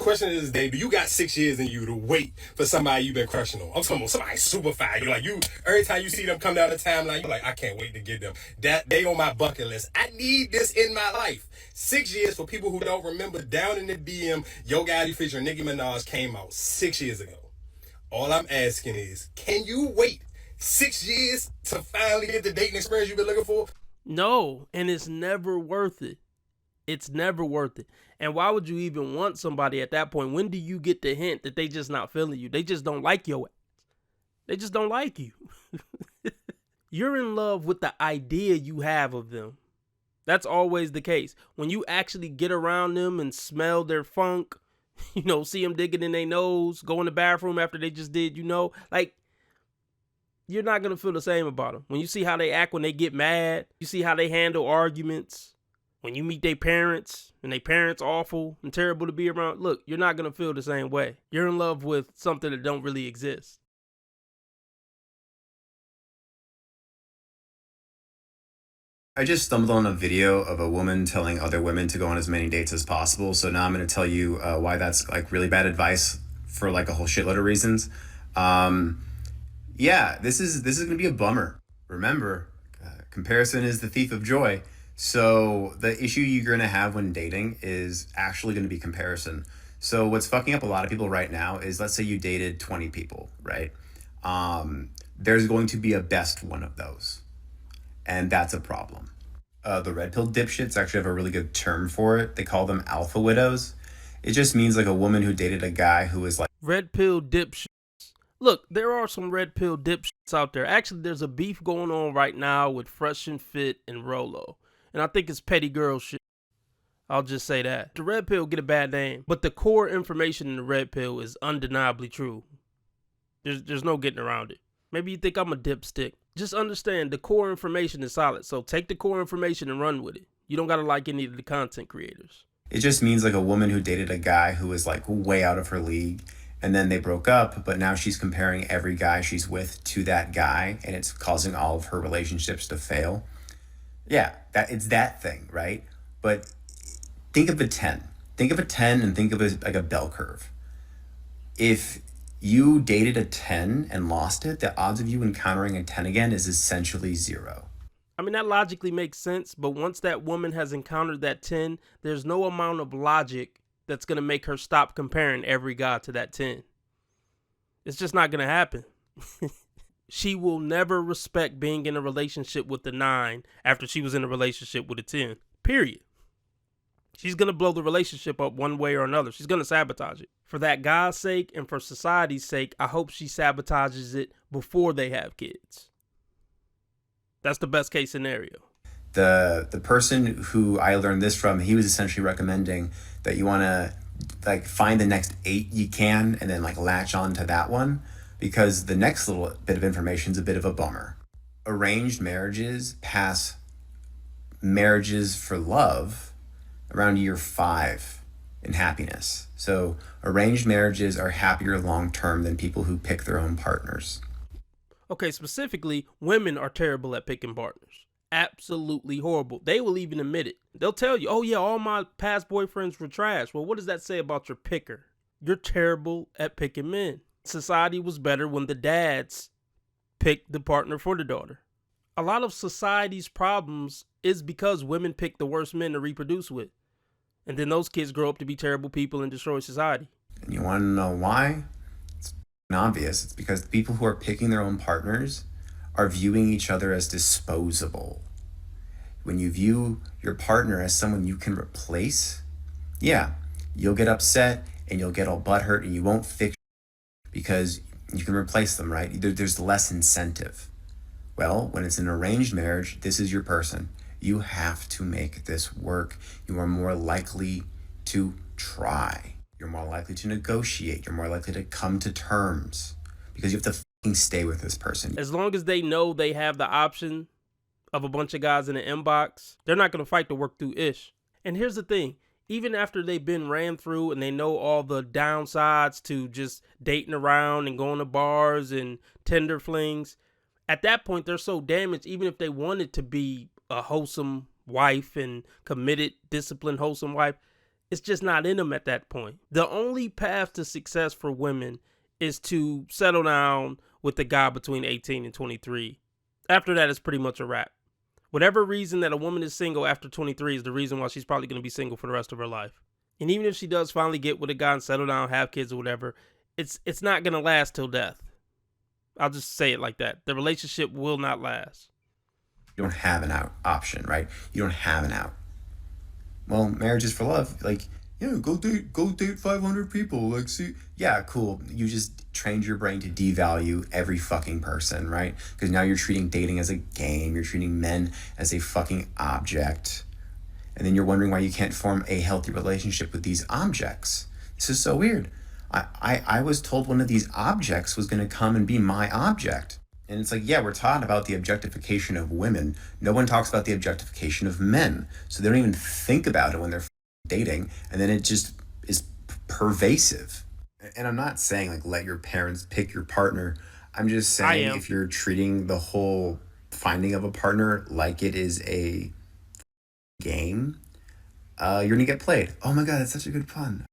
question is, Dave, do you got 6 years in you to wait for somebody you've been crushing on? I'm talking about somebody super fire. You're like, every time you see them come down the timeline, you're like, I can't wait to get them. That they on my bucket list. I need this in my life. 6 years, for people who don't remember, Down in the DM, Yo Gotti featuring Nicki Minaj came out 6 years ago. All I'm asking is, can you wait 6 years to finally get the dating experience you've been looking for? No, and it's never worth it. It's never worth it. And why would you even want somebody at that point? When do you get the hint that they just not feeling you? They just don't like your ass. They just don't like you. You're in love with the idea you have of them. That's always the case. When you actually get around them and smell their funk, see them digging in their nose, go in the bathroom after they just did, like, you're not going to feel the same about them. When you see how they act when they get mad, you see how they handle arguments, when you meet their parents and their parents awful and terrible to be around, look, you're not going to feel the same way. You're in love with something that don't really exist. I just stumbled on a video of a woman telling other women to go on as many dates as possible. So now I'm going to tell you why that's like really bad advice for like a whole shitload of reasons. Yeah, this is going to be a bummer. Remember, comparison is the thief of joy. So the issue you're going to have when dating is actually going to be comparison. So what's fucking up a lot of people right now is, let's say you dated 20 people, right? There's going to be a best one of those. And that's a problem. The red pill dipshits actually have a really good term for it. They call them alpha widows. It just means like a woman who dated a guy who was like... Red pill dipshits. Look, there are some red pill dipshits out there. Actually, there's a beef going on right now with Fresh and Fit and Rolo. And I think it's petty girl shit. I'll just say that. The red pill get a bad name, but the core information in the red pill is undeniably true. There's no getting around it. Maybe you think I'm a dipstick. Just understand the core information is solid. So take the core information and run with it. You don't got to like any of the content creators. It just means like a woman who dated a guy who was like way out of her league, and then they broke up, but now she's comparing every guy she's with to that guy, and it's causing all of her relationships to fail. Yeah, it's that thing, right? But think of a 10. Think of a 10 and think of it like a bell curve. If you dated a 10 and lost it, the odds of you encountering a 10 again is essentially 0. I mean, that logically makes sense, but once that woman has encountered that 10, there's no amount of logic that's going to make her stop comparing every guy to that 10. It's just not going to happen. She will never respect being in a relationship with a 9 after she was in a relationship with a 10. Period. She's going to blow the relationship up one way or another. She's going to sabotage it. For that guy's sake and for society's sake, I hope she sabotages it before they have kids. That's the best case scenario. The person who I learned this from, he was essentially recommending that you want to like find the next 8 you can and then like latch on to that one, because the next little bit of information is a bit of a bummer. Arranged marriages pass marriages for love around year 5 in happiness. So arranged marriages are happier long-term than people who pick their own partners. Okay, specifically, women are terrible at picking partners. Absolutely horrible. They will even admit it. They'll tell you, oh yeah, all my past boyfriends were trash. Well, what does that say about your picker? You're terrible at picking men. Society was better when the dads picked the partner for the daughter. A lot of society's problems is because women pick the worst men to reproduce with. And then those kids grow up to be terrible people and destroy society. And you want to know why? It's obvious. It's because the people who are picking their own partners are viewing each other as disposable. When you view your partner as someone you can replace, yeah, you'll get upset and you'll get all butthurt and you won't fix because you can replace them, right? There's less incentive. Well, when it's an arranged marriage, this is your person. You have to make this work. You are more likely to try. You're more likely to negotiate. You're more likely to come to terms because you have to fucking stay with this person. As long as they know they have the option of a bunch of guys in the inbox, they're not going to fight to work through ish. And here's the thing. Even after they've been ran through and they know all the downsides to just dating around and going to bars and Tinder flings, at that point, they're so damaged, even if they wanted to be a wholesome wife and committed, disciplined, wholesome wife, It's just not in them at that point. The only path to success for women is to settle down with the guy between 18 and 23. After that, it's pretty much a wrap. Whatever reason that a woman is single after 23 is the reason why she's probably going to be single for the rest of her life. And even if she does finally get with a guy and settle down, have kids or whatever, it's not going to last till death. I'll just say it like that. The relationship will not last. You don't have an option, right? You don't have an out. Well, marriage is for love. Like, yeah, go date 500 people. Like, see, yeah, cool. You just trained your brain to devalue every fucking person, right? Because now you're treating dating as a game. You're treating men as a fucking object. And then you're wondering why you can't form a healthy relationship with these objects. This is so weird. I was told one of these objects was going to come and be my object. And it's like, yeah, we're taught about the objectification of women. No one talks about the objectification of men. So they don't even think about it when they're dating. And then it just is pervasive. And I'm not saying like let your parents pick your partner. I'm just saying if you're treating the whole finding of a partner like it is a game, you're gonna get played. Oh my god, that's such a good pun.